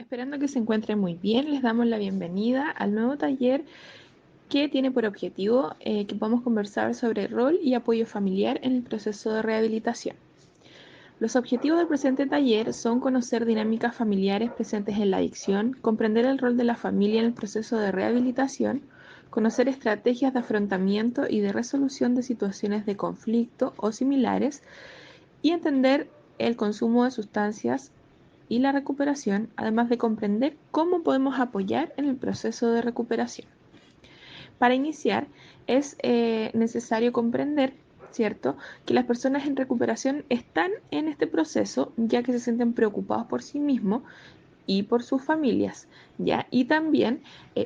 Esperando que se encuentren muy bien, les damos la bienvenida al nuevo taller que tiene por objetivo que podamos conversar sobre rol y apoyo familiar en el proceso de rehabilitación. Los objetivos del presente taller son conocer dinámicas familiares presentes en la adicción, comprender el rol de la familia en el proceso de rehabilitación, conocer estrategias de afrontamiento y de resolución de situaciones de conflicto o similares y entender el consumo de sustancias y la recuperación, además de comprender cómo podemos apoyar en el proceso de recuperación. Para iniciar, es necesario comprender, ¿cierto?, que las personas en recuperación están en este proceso ya que se sienten preocupados por sí mismos y por sus familias, ¿ya? Y también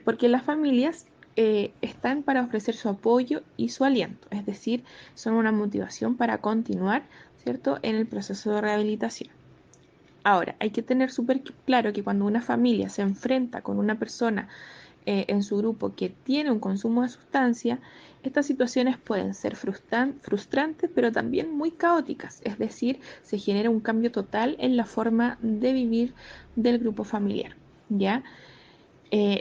porque las familias están para ofrecer su apoyo y su aliento, es decir, son una motivación para continuar, ¿cierto?, en el proceso de rehabilitación. Ahora, hay que tener súper claro que cuando una familia se enfrenta con una persona en su grupo que tiene un consumo de sustancia, estas situaciones pueden ser frustrantes, pero también muy caóticas. Es decir, se genera un cambio total en la forma de vivir del grupo familiar, ¿ya?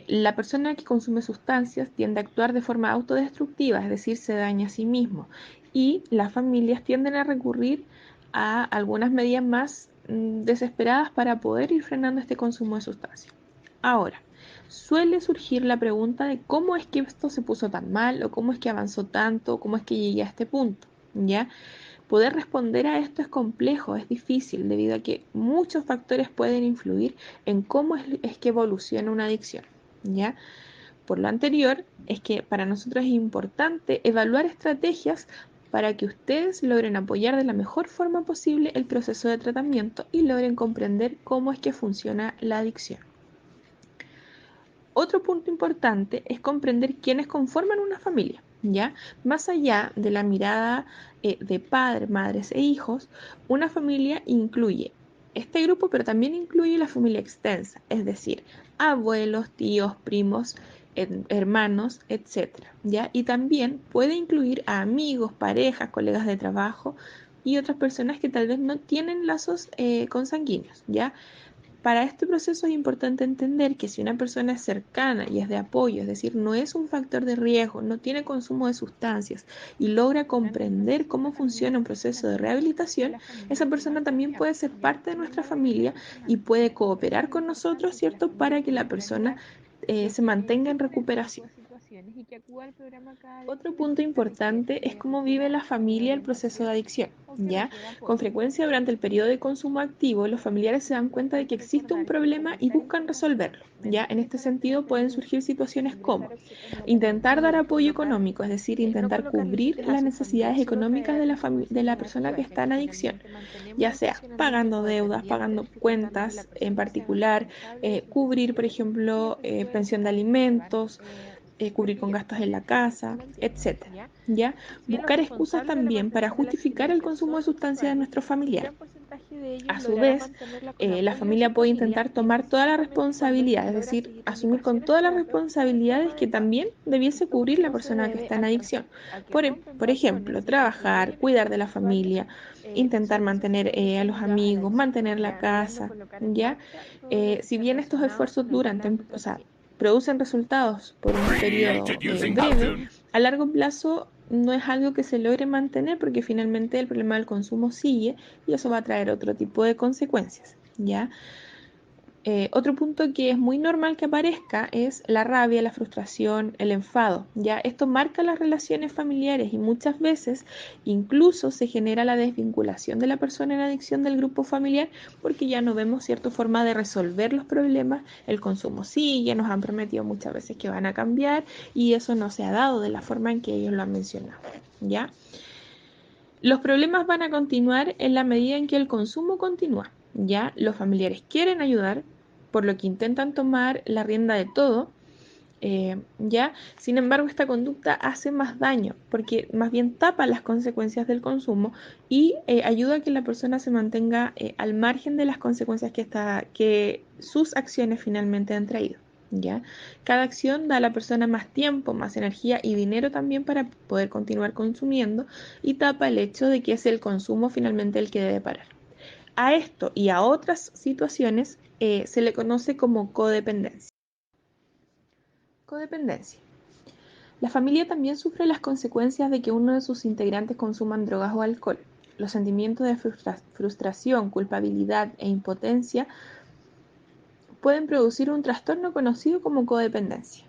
La persona que consume sustancias tiende a actuar de forma autodestructiva, es decir, se daña a sí mismo. Y las familias tienden a recurrir a algunas medidas más desesperadas para poder ir frenando este consumo de sustancias. Ahora, suele surgir la pregunta de cómo es que esto se puso tan mal o cómo es que avanzó tanto, cómo es que llegué a este punto, ¿ya? Poder responder a esto es complejo, es difícil, debido a que muchos factores pueden influir en cómo es que evoluciona una adicción, ¿ya? Por lo anterior, es que para nosotros es importante evaluar estrategias para que ustedes logren apoyar de la mejor forma posible el proceso de tratamiento y logren comprender cómo es que funciona la adicción. Otro punto importante es comprender quiénes conforman una familia, ¿ya? Más allá de la mirada de padres, madres e hijos, una familia incluye este grupo, pero también incluye la familia extensa, es decir, abuelos, tíos, primos, hermanos, etcétera, ¿ya? Y también puede incluir a amigos, parejas, colegas de trabajo y otras personas que tal vez no tienen lazos consanguíneos, ¿ya? Para este proceso es importante entender que si una persona es cercana y es de apoyo, es decir, no es un factor de riesgo, no tiene consumo de sustancias y logra comprender cómo funciona un proceso de rehabilitación, esa persona también puede ser parte de nuestra familia y puede cooperar con nosotros, ¿cierto?, para que la persona se mantenga en recuperación. Otro punto importante es cómo vive la familia el proceso de adicción, ¿ya? Con frecuencia durante el periodo de consumo activo, los familiares se dan cuenta de que existe un problema y buscan resolverlo, ¿ya? En este sentido pueden surgir situaciones como intentar dar apoyo económico, es decir, intentar cubrir las necesidades económicas de la persona que está en adicción, ya sea pagando deudas, pagando cuentas en particular, cubrir, por ejemplo, pensión de alimentos, cubrir con gastos en la casa, etcétera, ¿ya? Buscar excusas también para justificar el consumo de sustancias de nuestros familiares. A su vez, la familia puede intentar tomar toda la responsabilidad, es decir, asumir con todas las responsabilidades que también debiese cubrir la persona que está en adicción. Por ejemplo, trabajar, cuidar de la familia, intentar mantener a los amigos, mantener la casa, ¿ya? Si bien estos esfuerzos duran, o sea, producen resultados por un periodo breve, a largo plazo no es algo que se logre mantener porque finalmente el problema del consumo sigue y eso va a traer otro tipo de consecuencias, ¿ya? Otro punto que es muy normal que aparezca es la rabia, la frustración, el enfado, ¿ya? Esto marca las relaciones familiares y muchas veces incluso se genera la desvinculación de la persona en adicción del grupo familiar porque ya no vemos cierta forma de resolver los problemas, el consumo sigue, nos han prometido muchas veces que van a cambiar y eso no se ha dado de la forma en que ellos lo han mencionado, ¿ya? Los problemas van a continuar en la medida en que el consumo continúa, ¿ya? Los familiares quieren ayudar, por lo que intentan tomar la rienda de todo, ¿ya? Sin embargo, esta conducta hace más daño, porque más bien tapa las consecuencias del consumo y ayuda a que la persona se mantenga al margen de las consecuencias que sus acciones finalmente han traído, ¿ya? Cada acción da a la persona más tiempo, más energía y dinero también para poder continuar consumiendo y tapa el hecho de que es el consumo finalmente el que debe parar. A esto y a otras situaciones se le conoce como codependencia. Codependencia. La familia también sufre las consecuencias de que uno de sus integrantes consuman drogas o alcohol. Los sentimientos de frustración, culpabilidad e impotencia pueden producir un trastorno conocido como codependencia.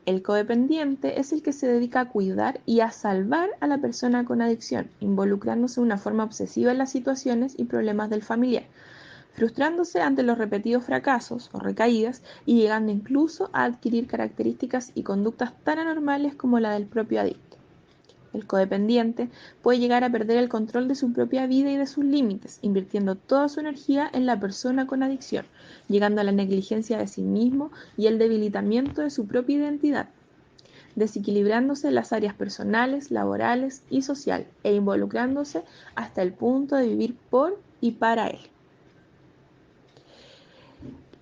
El codependiente es el que se dedica a cuidar y a salvar a la persona con adicción, involucrándose de una forma obsesiva en las situaciones y problemas del familiar, frustrándose ante los repetidos fracasos o recaídas y llegando incluso a adquirir características y conductas tan anormales como la del propio adicto. El codependiente puede llegar a perder el control de su propia vida y de sus límites, invirtiendo toda su energía en la persona con adicción, llegando a la negligencia de sí mismo y el debilitamiento de su propia identidad, desequilibrándose en las áreas personales, laborales y social, e involucrándose hasta el punto de vivir por y para él.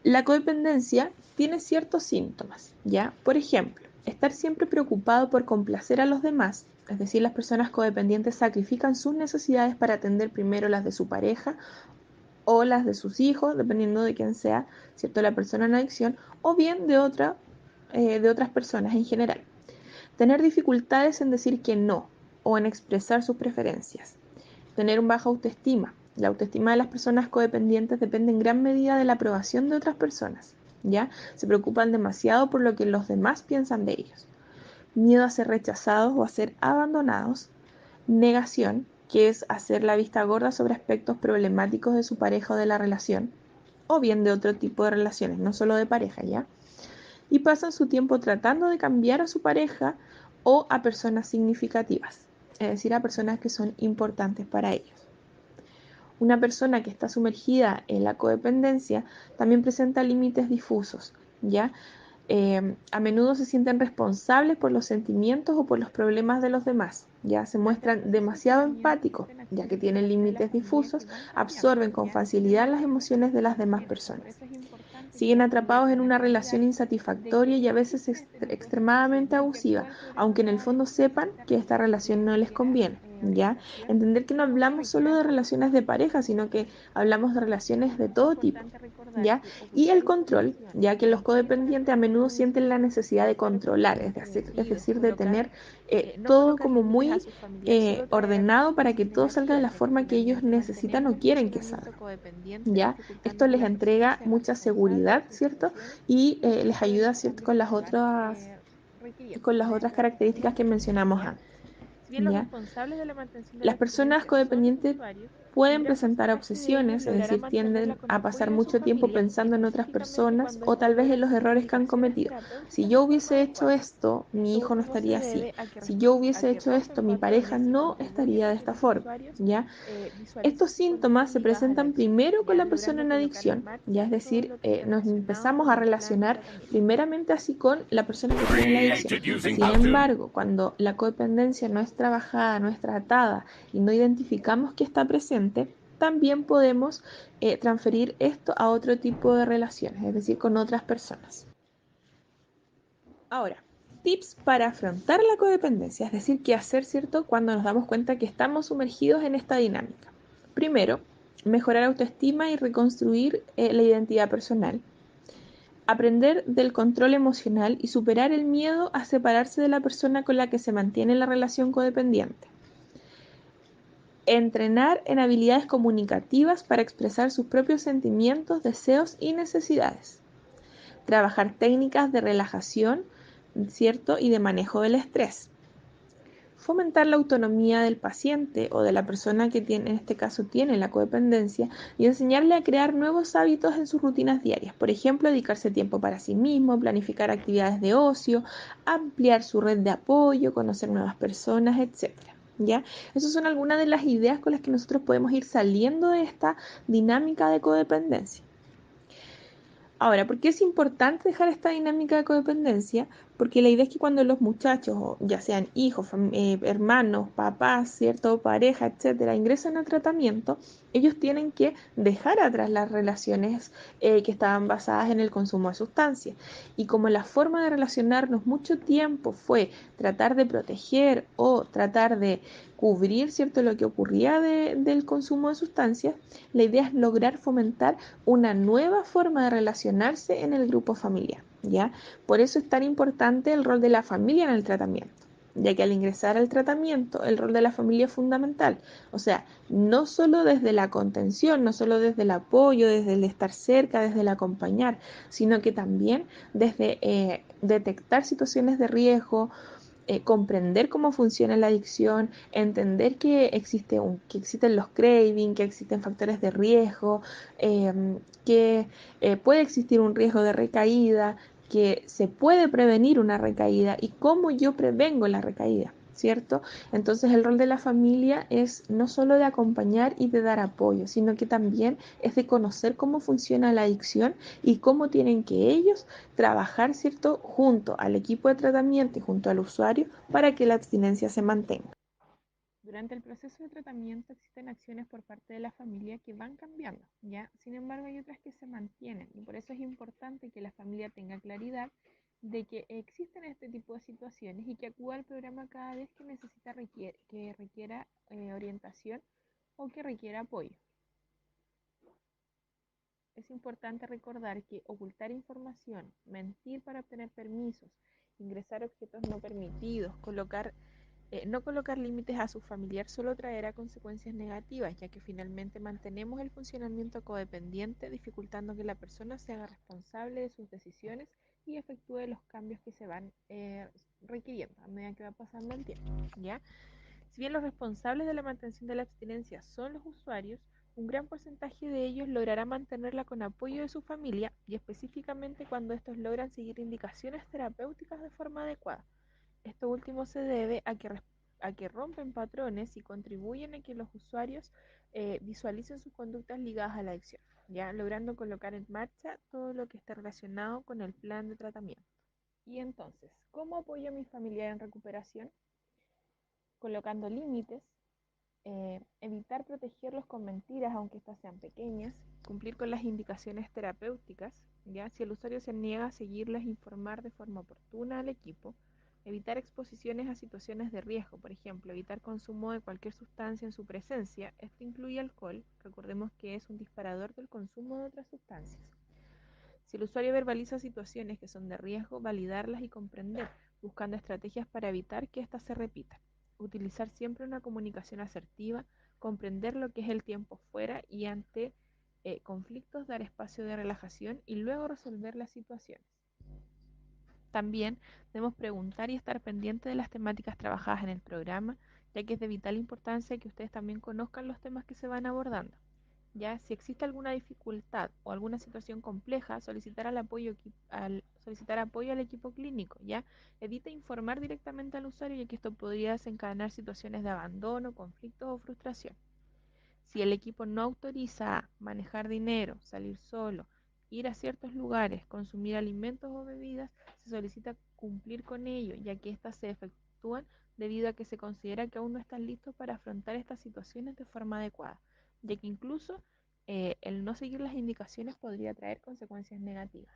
La codependencia tiene ciertos síntomas, ¿ya? Por ejemplo, estar siempre preocupado por complacer a los demás, es decir, las personas codependientes sacrifican sus necesidades para atender primero las de su pareja o las de sus hijos, dependiendo de quién sea, ¿cierto?, la persona en adicción, o bien de otras personas en general. Tener dificultades en decir que no o en expresar sus preferencias. Tener una baja autoestima. La autoestima de las personas codependientes depende en gran medida de la aprobación de otras personas, ¿ya? Se preocupan demasiado por lo que los demás piensan de ellos. Miedo a ser rechazados o a ser abandonados. Negación, que es hacer la vista gorda sobre aspectos problemáticos de su pareja o de la relación, o bien de otro tipo de relaciones, no solo de pareja, ¿ya? Y pasan su tiempo tratando de cambiar a su pareja o a personas significativas, es decir, a personas que son importantes para ellos. Una persona que está sumergida en la codependencia también presenta límites difusos, ¿ya? A menudo se sienten responsables por los sentimientos o por los problemas de los demás, ya se muestran demasiado empáticos, ya que tienen límites difusos, absorben con facilidad las emociones de las demás personas. Siguen atrapados en una relación insatisfactoria y a veces extremadamente abusiva, aunque en el fondo sepan que esta relación no les conviene, ¿ya? Entender que no hablamos solo de relaciones de pareja, sino que hablamos de relaciones de todo tipo, ¿ya? Y el control, ya que los codependientes a menudo sienten la necesidad de controlar, es decir, de tener todo como muy ordenado para que todo salga de la forma que ellos necesitan o quieren que salga, ¿ya? Esto les entrega mucha seguridad, ¿cierto? Y les ayuda, ¿cierto?, con las otras características que mencionamos antes, ¿ya? Las personas codependientes pueden presentar obsesiones, es decir, tienden a pasar mucho tiempo pensando en otras personas o tal vez en los errores que han cometido. Si yo hubiese hecho esto, mi hijo no estaría así. Si yo hubiese hecho esto, mi pareja no estaría de esta forma, ¿ya? Estos síntomas se presentan primero con la persona en adicción, ya es decir, nos empezamos a relacionar primeramente así con la persona que tiene la adicción. Sin embargo, cuando la codependencia no es trabajada, no es tratada y no identificamos que está presente, también podemos transferir esto a otro tipo de relaciones, es decir, con otras personas. Ahora, tips para afrontar la codependencia, es decir, qué hacer, ¿cierto?, cuando nos damos cuenta que estamos sumergidos en esta dinámica. Primero, mejorar autoestima y reconstruir la identidad personal. Aprender del control emocional y superar el miedo a separarse de la persona con la que se mantiene la relación codependiente. Entrenar en habilidades comunicativas para expresar sus propios sentimientos, deseos y necesidades. Trabajar técnicas de relajación, ¿cierto?, y de manejo del estrés. Fomentar la autonomía del paciente o de la persona que tiene, en este caso tiene la codependencia, y enseñarle a crear nuevos hábitos en sus rutinas diarias. Por ejemplo, dedicarse tiempo para sí mismo, planificar actividades de ocio, ampliar su red de apoyo, conocer nuevas personas, etcétera. ¿Ya? Esas son algunas de las ideas con las que nosotros podemos ir saliendo de esta dinámica de codependencia. Ahora, ¿por qué es importante dejar esta dinámica de codependencia? Porque la idea es que cuando los muchachos, ya sean hijos, hermanos, papás, ¿cierto?, pareja, etcétera, ingresan a tratamiento, ellos tienen que dejar atrás las relaciones que estaban basadas en el consumo de sustancias. Y como la forma de relacionarnos mucho tiempo fue tratar de proteger o tratar de cubrir, ¿cierto?, lo que ocurría del consumo de sustancias, la idea es lograr fomentar una nueva forma de relacionarse en el grupo familiar, ¿ya? Por eso es tan importante el rol de la familia en el tratamiento, ya que al ingresar al tratamiento, el rol de la familia es fundamental. O sea, no solo desde la contención, no solo desde el apoyo, desde el estar cerca, desde el acompañar, sino que también desde detectar situaciones de riesgo, comprender cómo funciona la adicción, entender que existen los craving, que existen factores de riesgo, que puede existir un riesgo de recaída, que se puede prevenir una recaída y cómo yo prevengo la recaída, ¿cierto? Entonces el rol de la familia es no solo de acompañar y de dar apoyo, sino que también es de conocer cómo funciona la adicción y cómo tienen que ellos trabajar, ¿cierto?, junto al equipo de tratamiento y junto al usuario para que la abstinencia se mantenga. Durante el proceso de tratamiento existen acciones por parte de la familia que van cambiando, ¿ya? Sin embargo, hay otras que se mantienen y por eso es importante que la familia tenga claridad de que existen este tipo de situaciones y que acuda al programa cada vez que que requiera orientación o que requiera apoyo. Es importante recordar que ocultar información, mentir para obtener permisos, ingresar objetos no permitidos, no colocar límites a su familiar solo traerá consecuencias negativas, ya que finalmente mantenemos el funcionamiento codependiente, dificultando que la persona se haga responsable de sus decisiones y efectúe los cambios que se van requiriendo a medida que va pasando el tiempo, ¿ya? Si bien los responsables de la mantención de la abstinencia son los usuarios, un gran porcentaje de ellos logrará mantenerla con apoyo de su familia y específicamente cuando estos logran seguir indicaciones terapéuticas de forma adecuada. Esto último se debe a que rompen patrones y contribuyen a que los usuarios visualicen sus conductas ligadas a la adicción, ya logrando colocar en marcha todo lo que esté relacionado con el plan de tratamiento. Y entonces, ¿cómo apoyo a mi familia en recuperación? Colocando límites, evitar protegerlos con mentiras, aunque estas sean pequeñas, cumplir con las indicaciones terapéuticas, ya si el usuario se niega a seguirlas, informar de forma oportuna al equipo, evitar exposiciones a situaciones de riesgo, por ejemplo, evitar consumo de cualquier sustancia en su presencia, esto incluye alcohol, recordemos que es un disparador del consumo de otras sustancias. Si el usuario verbaliza situaciones que son de riesgo, validarlas y comprender, buscando estrategias para evitar que éstas se repitan. Utilizar siempre una comunicación asertiva, comprender lo que es el tiempo fuera y ante conflictos dar espacio de relajación y luego resolver las situaciones. También debemos preguntar y estar pendientes de las temáticas trabajadas en el programa, ya que es de vital importancia que ustedes también conozcan los temas que se van abordando. Ya, si existe alguna dificultad o alguna situación compleja, solicitar apoyo al equipo clínico, ya. Evita informar directamente al usuario, ya que esto podría desencadenar situaciones de abandono, conflictos o frustración. Si el equipo no autoriza manejar dinero, salir solo, ir a ciertos lugares, consumir alimentos o bebidas, se solicita cumplir con ello, ya que éstas se efectúan debido a que se considera que aún no están listos para afrontar estas situaciones de forma adecuada, ya que incluso el no seguir las indicaciones podría traer consecuencias negativas.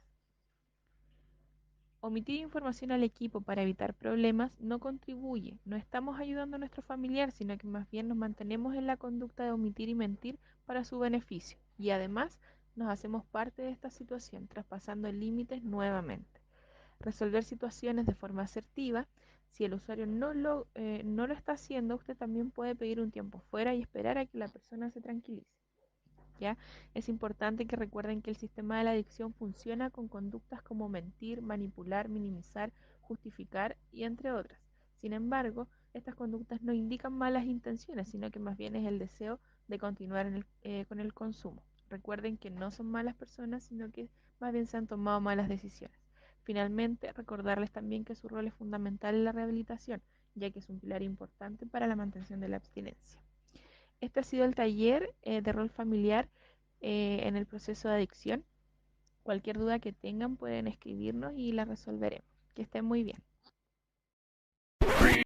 Omitir información al equipo para evitar problemas no contribuye, no estamos ayudando a nuestro familiar, sino que más bien nos mantenemos en la conducta de omitir y mentir para su beneficio, y además nos hacemos parte de esta situación, traspasando límites nuevamente. Resolver situaciones de forma asertiva, si el usuario no lo está haciendo, usted también puede pedir un tiempo fuera y esperar a que la persona se tranquilice. ¿Ya? Es importante que recuerden que el sistema de la adicción funciona con conductas como mentir, manipular, minimizar, justificar y entre otras. Sin embargo, estas conductas no indican malas intenciones, sino que más bien es el deseo de continuar con el consumo. Recuerden que no son malas personas, sino que más bien se han tomado malas decisiones. Finalmente, recordarles también que su rol es fundamental en la rehabilitación, ya que es un pilar importante para la mantención de la abstinencia. Este ha sido el taller de rol familiar en el proceso de adicción. Cualquier duda que tengan pueden escribirnos y la resolveremos. Que estén muy bien.